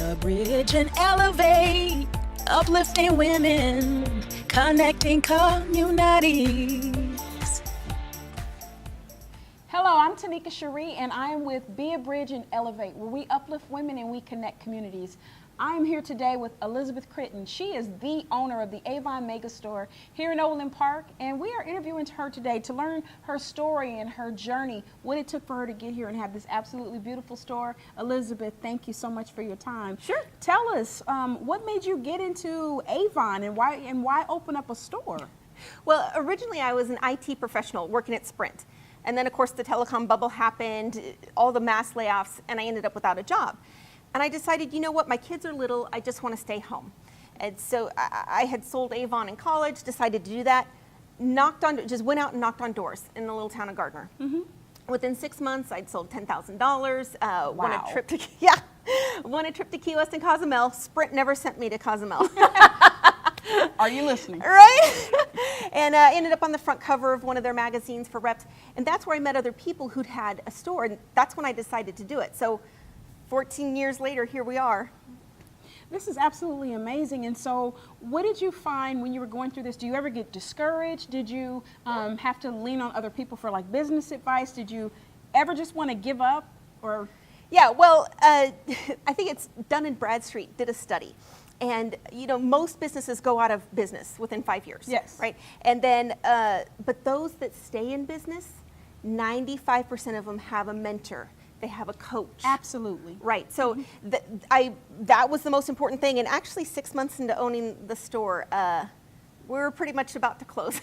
a bridge and elevate, uplifting women, connecting communities. Hello, I'm Tanika Cherie, and I am with Be a Bridge and Elevate, where we uplift women and we connect communities. I am here today with Elizabeth Chritton. She is the owner of the AVON Mega Store here in Overland Park, and we are interviewing her today to learn her story and her journey, what it took for her to get here and have this absolutely beautiful store. Elizabeth, thank you so much for your time. Sure. Tell us, what made you get into AVON and why open up a store? Well, originally I was an IT professional working at Sprint. And then, of course, the telecom bubble happened, all the mass layoffs, and I ended up without a job. And I decided, you know what, my kids are little, I just want to stay home. And so I had sold Avon in college, decided to do that, just went out and knocked on doors in the little town of Gardner. Mm-hmm. Within 6 months, I'd sold $10,000, Wow. won a trip to Key West and Cozumel. Sprint never sent me to Cozumel. Are you listening? Right? And ended up on the front cover of one of their magazines for reps. And that's where I met other people who'd had a store, and that's when I decided to do it. So 14 years later, here we are. This is absolutely amazing. And so what did you find when you were going through this? Do you ever get discouraged? Did you have to lean on other people for like business advice? Did you ever just want to give up? Or? Yeah, well, I think it's Dun & Bradstreet did a study. And, you know, most businesses go out of business within 5 years. Yes. Right? And then, but those that stay in business, 95% of them have a mentor. They have a coach. Absolutely. Right. So that was the most important thing. And actually 6 months into owning the store, we were pretty much about to close.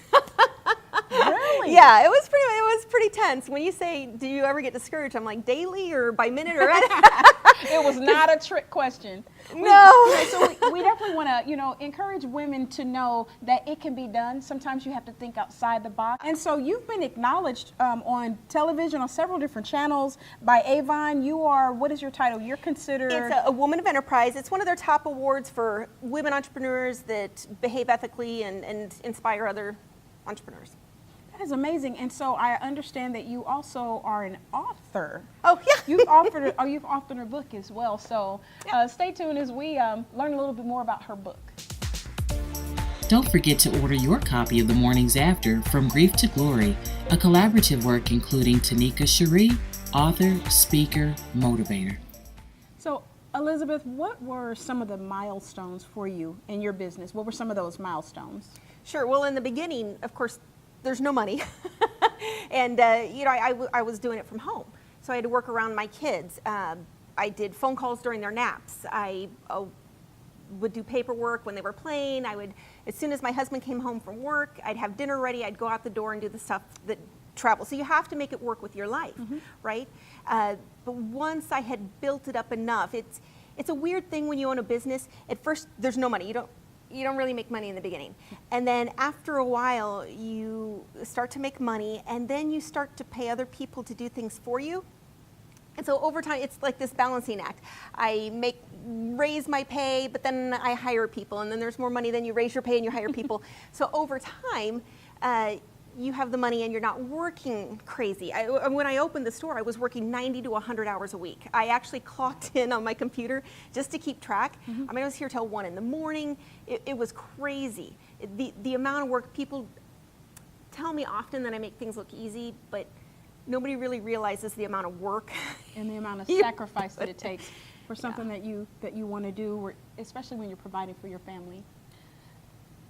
Really? Yeah, it was pretty tense. When you say, do you ever get discouraged? I'm like, daily or by minute or It was not a trick question. No. So we definitely want to, encourage women to know that it can be done. Sometimes you have to think outside the box. And so you've been acknowledged on television on several different channels by Avon. You are, what is your title? You're considered... It's a Woman of Enterprise. It's one of their top awards for women entrepreneurs that behave ethically and inspire other entrepreneurs. That is amazing. And so I understand that you also are an author. Oh, yeah. You've authored a book as well. So stay tuned as we learn a little bit more about her book. Don't forget to order your copy of The Mornings After, From Grief to Glory, a collaborative work including Tanika Cherie, author, speaker, motivator. So Elizabeth, what were some of the milestones for you in your business? What were some of those milestones? Sure. Well, in the beginning, of course, there's no money. And, I was doing it from home. So I had to work around my kids. I did phone calls during their naps. I would do paperwork when they were playing. As soon as my husband came home from work, I'd have dinner ready. I'd go out the door and do the stuff that travel. So you have to make it work with your life, right? But once I had built it up enough, it's a weird thing when you own a business. At first, there's no money. You don't really make money in the beginning. And then after a while, you start to make money, and then you start to pay other people to do things for you. And so over time, it's like this balancing act. I raise my pay, but then I hire people, and then there's more money, then you raise your pay and you hire people. So over time, you have the money and you're not working crazy. When I opened the store, I was working 90 to 100 hours a week. I actually clocked in on my computer just to keep track. I was here till 1 in the morning. It was crazy. The amount of work, people tell me often that I make things look easy, but nobody really realizes the amount of work. And the amount of sacrifice that it takes for something that you want to do, especially when you're providing for your family.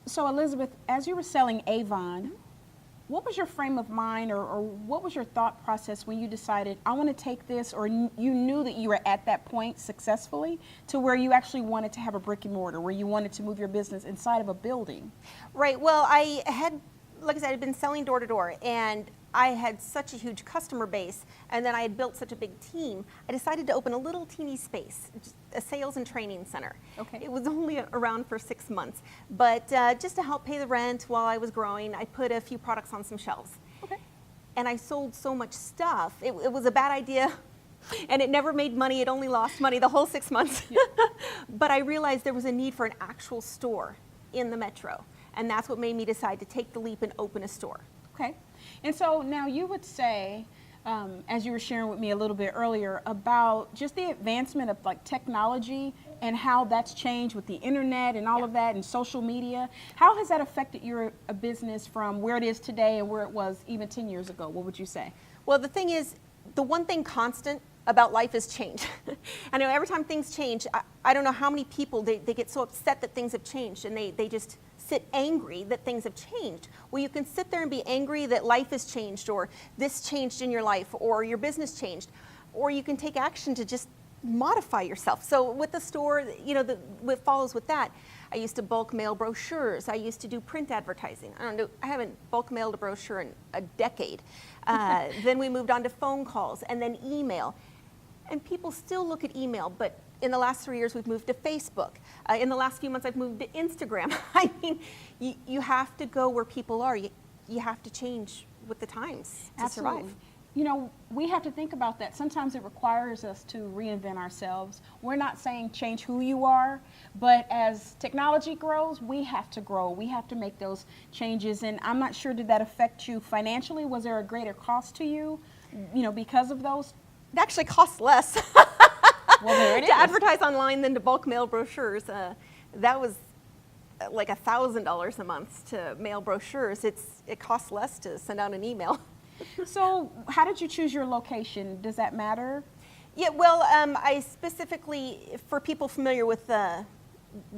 So Elizabeth, as you were selling Avon, what was your frame of mind or what was your thought process when you decided, I want to take this, or you knew that you were at that point successfully to where you actually wanted to have a brick and mortar, where you wanted to move your business inside of a building? Right. Well, I had, like I said, I'd been selling door to door, and I had such a huge customer base, and then I had built such a big team, I decided to open a little teeny space, just a sales and training center. Okay. It was only around for 6 months, but just to help pay the rent while I was growing, I put a few products on some shelves. Okay. And I sold so much stuff, it was a bad idea, and it never made money, it only lost money the whole 6 months. Yeah. But I realized there was a need for an actual store in the metro, and that's what made me decide to take the leap and open a store. Okay. And so now you would say as you were sharing with me a little bit earlier, about just the advancement of like technology and how that's changed with the internet and all of that and social media. How has that affected your business from where it is today and where it was even 10 years ago? What would you say? Well, the thing is, the one thing constant about life is change. I know every time things change, I don't know how many people, they get so upset that things have changed, and they just sit angry that things have changed. Well, you can sit there and be angry that life has changed, or this changed in your life, or your business changed, or you can take action to just modify yourself. So with the store, you know, what follows with that, I used to bulk mail brochures. I used to do print advertising. I haven't bulk mailed a brochure in a decade. Then we moved on to phone calls and then email. And people still look at email, but in the last 3 years, we've moved to Facebook. In the last few months, I've moved to Instagram. I mean, you have to go where people are. You have to change with the times to survive. You know, we have to think about that. Sometimes it requires us to reinvent ourselves. We're not saying change who you are, but as technology grows, we have to grow. We have to make those changes. And I'm not sure, did that affect you financially? Was there a greater cost to you, you know, because of those? It actually costs less Well, there it to is. advertise online than to bulk mail brochures. That was like $1,000 a month to mail brochures. It costs less to send out an email. So how did you choose your location? Does that matter? Yeah, well, I specifically, for people familiar with the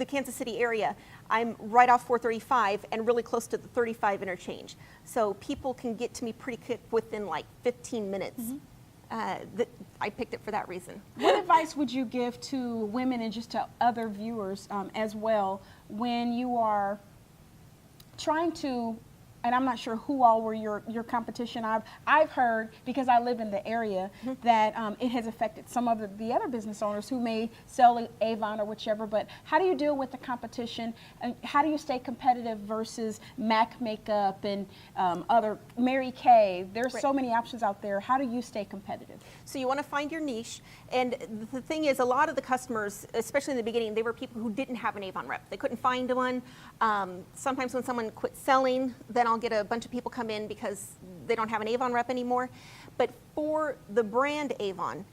Kansas City area, I'm right off 435 and really close to the 35 interchange. So people can get to me pretty quick within like 15 minutes. I picked it for that reason. What advice would you give to women and just to other viewers as well when you are trying to, and I'm not sure who all were your competition. I've heard, because I live in the area, that it has affected some of the other business owners who may sell Avon or whichever, but how do you deal with the competition? And how do you stay competitive versus MAC Makeup and other, Mary Kay? There's so many options out there. How do you stay competitive? So you want to find your niche, and the thing is, a lot of the customers, especially in the beginning, they were people who didn't have an Avon rep. They couldn't find one. Sometimes when someone quits selling, then I'll get a bunch of people come in because they don't have an Avon rep anymore. But for the brand Avon,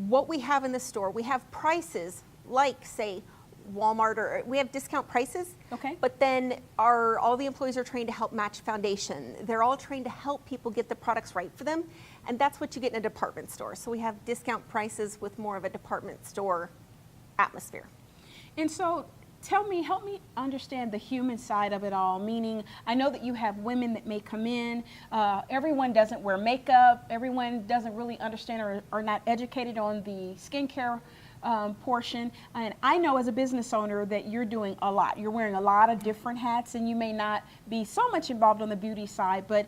what we have in the store, we have prices like, say, Walmart, or we have discount prices. Okay. But then all the employees are trained to help match foundation. They're all trained to help people get the products right for them. And that's what you get in a department store. So we have discount prices with more of a department store atmosphere. And so help me understand the human side of it all, meaning I know that you have women that may come in, everyone doesn't wear makeup, everyone doesn't really understand or are not educated on the skincare portion. And I know as a business owner that you're doing a lot. You're wearing a lot of different hats, and you may not be so much involved on the beauty side, but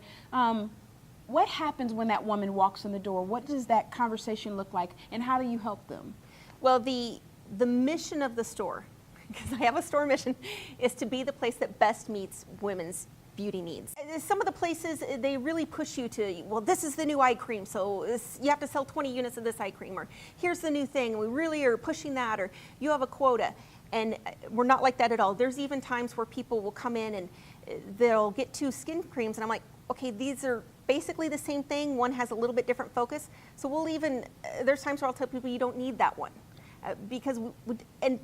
what happens when that woman walks in the door? What does that conversation look like, and how do you help them? Well, the mission of the store, because I have a store mission, is to be the place that best meets women's beauty needs. Some of the places, they really push you to, well, this is the new eye cream, so you have to sell 20 units of this eye cream, or here's the new thing, we really are pushing that, or you have a quota. And we're not like that at all. There's even times where people will come in and they'll get 2 skin creams, and I'm like, okay, these are basically the same thing. One has a little bit different focus. So we'll even, there's times where I'll tell people you don't need that one. Because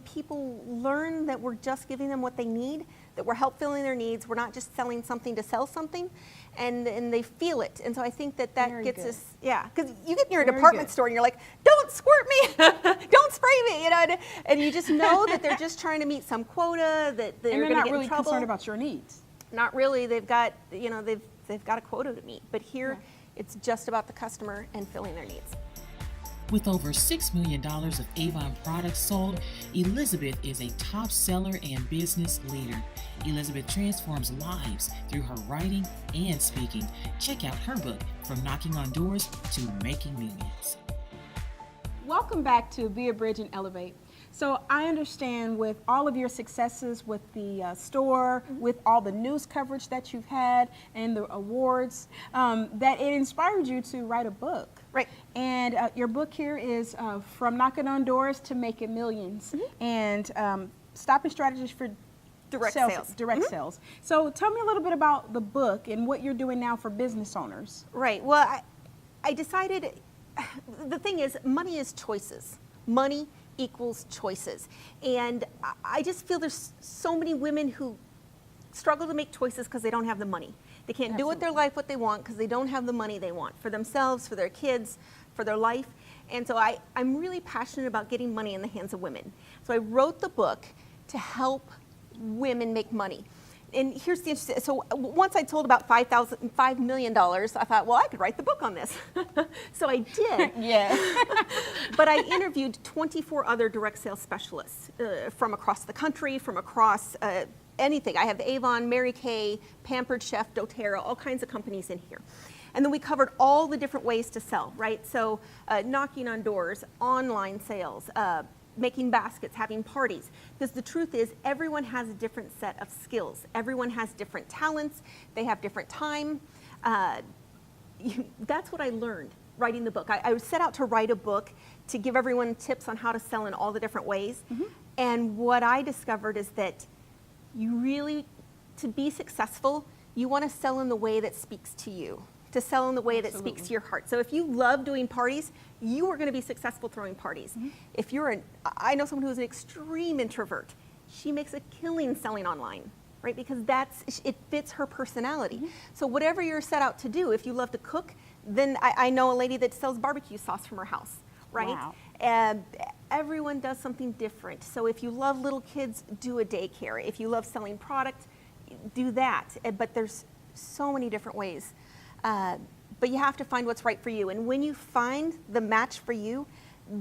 people learn that we're just giving them what they need, that we're help filling their needs. We're not just selling something to sell something, and they feel it. And so I think that Very gets good. us, yeah, because you get in your Very department good. store and you're like, don't squirt me, don't spray me, you know, and you just know that they're just trying to meet some quota, that they're And they're going to not get really in trouble. concerned about your needs. Not really. They've got, you know, they've got a quota to meet. But here, it's just about the customer and filling their needs. With over $6 million of Avon products sold, Elizabeth is a top seller and business leader. Elizabeth transforms lives through her writing and speaking. Check out her book, From Knocking on Doors to Making Millions. Welcome back to Be a Bridge and Elevate. So I understand with all of your successes with the store, with all the news coverage that you've had and the awards, that it inspired you to write a book. Right. And your book here is From Knocking on Doors to Making Millions, and stopping strategies for Direct sales. Direct sales. So tell me a little bit about the book and what you're doing now for business owners. Right. Well, I decided, the thing is, money is choices. Money equals choices. And I just feel there's so many women who struggle to make choices because they don't have the money. They can't do with their life what they want because they don't have the money they want for themselves, for their kids, for their life. And so I'm really passionate about getting money in the hands of women. So I wrote the book to help women make money. And here's the interesting, so once I told about $5 million, I thought, well, I could write the book on this. So I did. Yeah. But I interviewed 24 other direct sales specialists from across the country, from across anything. I have Avon, Mary Kay, Pampered Chef, doTERRA, all kinds of companies in here. And then we covered all the different ways to sell, right? So knocking on doors, online sales, making baskets, having parties. Because the truth is, everyone has a different set of skills. Everyone has different talents. They have different time. That's what I learned writing the book. I set out to write a book to give everyone tips on how to sell in all the different ways. Mm-hmm. And what I discovered is that you really, to be successful, you want to sell in the way that speaks to you. To sell in the way that speaks to your heart. So if you love doing parties, you are going to be successful throwing parties. Mm-hmm. If you're I know someone who's an extreme introvert, she makes a killing selling online, right? Because it fits her personality. Mm-hmm. So whatever you're set out to do, if you love to cook, then I know a lady that sells barbecue sauce from her house, right? Wow. And everyone does something different. So if you love little kids, do a daycare. If you love selling product, do that. But there's so many different ways. But you have to find what's right for you. And when you find the match for you,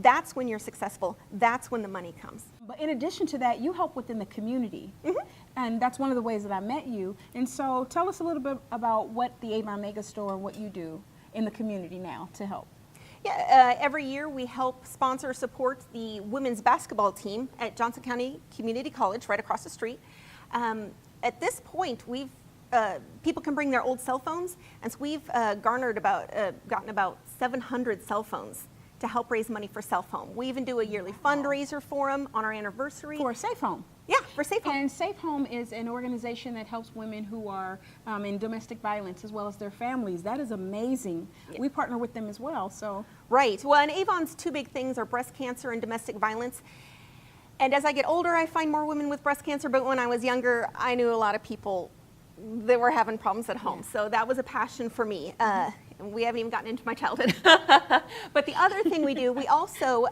that's when you're successful. That's when the money comes. But in addition to that, you help within the community. Mm-hmm. And that's one of the ways that I met you. And so tell us a little bit about what the AVON Mega Store and what you do in the community now to help. Yeah, every year we help sponsor, support the women's basketball team at Johnson County Community College right across the street. At this point, people can bring their old cell phones, and so we've gotten about 700 cell phones to help raise money for Safe Home. We even do a yearly fundraiser for them on our anniversary. For Safe Home. Yeah, for Safe Home. And Safe Home is an organization that helps women who are in domestic violence as well as their families. That is amazing. Yeah. We partner with them as well. So. Right. Well, and Avon's two big things are breast cancer and domestic violence. And as I get older, I find more women with breast cancer, but when I was younger, I knew a lot of people that were having problems at home. Yeah. So that was a passion for me. We haven't even gotten into my childhood. But the other thing we do, we also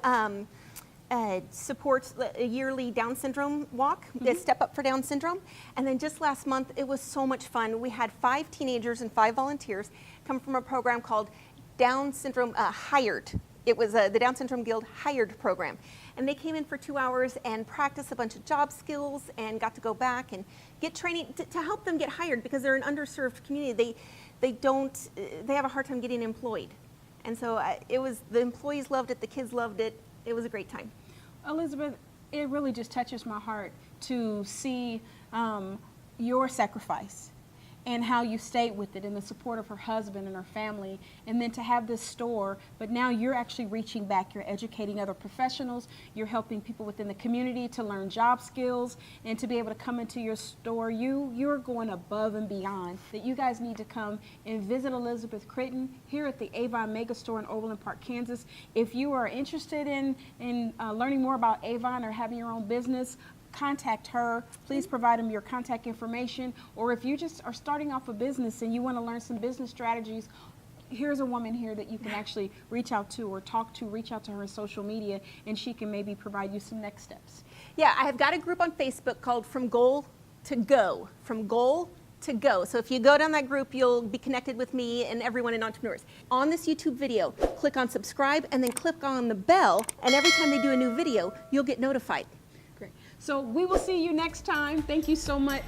support a yearly Down syndrome walk, Step Up for Down syndrome. And then just last month, it was so much fun. We had 5 teenagers and 5 volunteers come from a program called Down Syndrome Hired. It was the Down Syndrome Guild Hired program. And they came in for 2 hours and practiced a bunch of job skills and got to go back and get training to help them get hired because they're an underserved community. They have a hard time getting employed. And so the employees loved it, the kids loved it. It was a great time. Elizabeth, it really just touches my heart to see your sacrifice and how you stayed with it and the support of her husband and her family, and then to have this store, but now you're actually reaching back, you're educating other professionals, you're helping people within the community to learn job skills, and to be able to come into your store, you're going above and beyond. That you guys need to come and visit Elizabeth Chritton here at the AVON Mega Store in Overland Park, Kansas. If you are interested in learning more about Avon or having your own business, contact her. Please provide them your contact information. Or if you just are starting off a business and you want to learn some business strategies, here's a woman here that you can actually reach out to or talk to, reach out to her on social media, and she can maybe provide you some next steps. Yeah, I have got a group on Facebook called From Goal to Go. From Goal to Go. So if you go down that group, you'll be connected with me and everyone in entrepreneurs. On this YouTube video, click on subscribe and then click on the bell, and every time they do a new video, you'll get notified. Great. So we will see you next time. Thank you so much.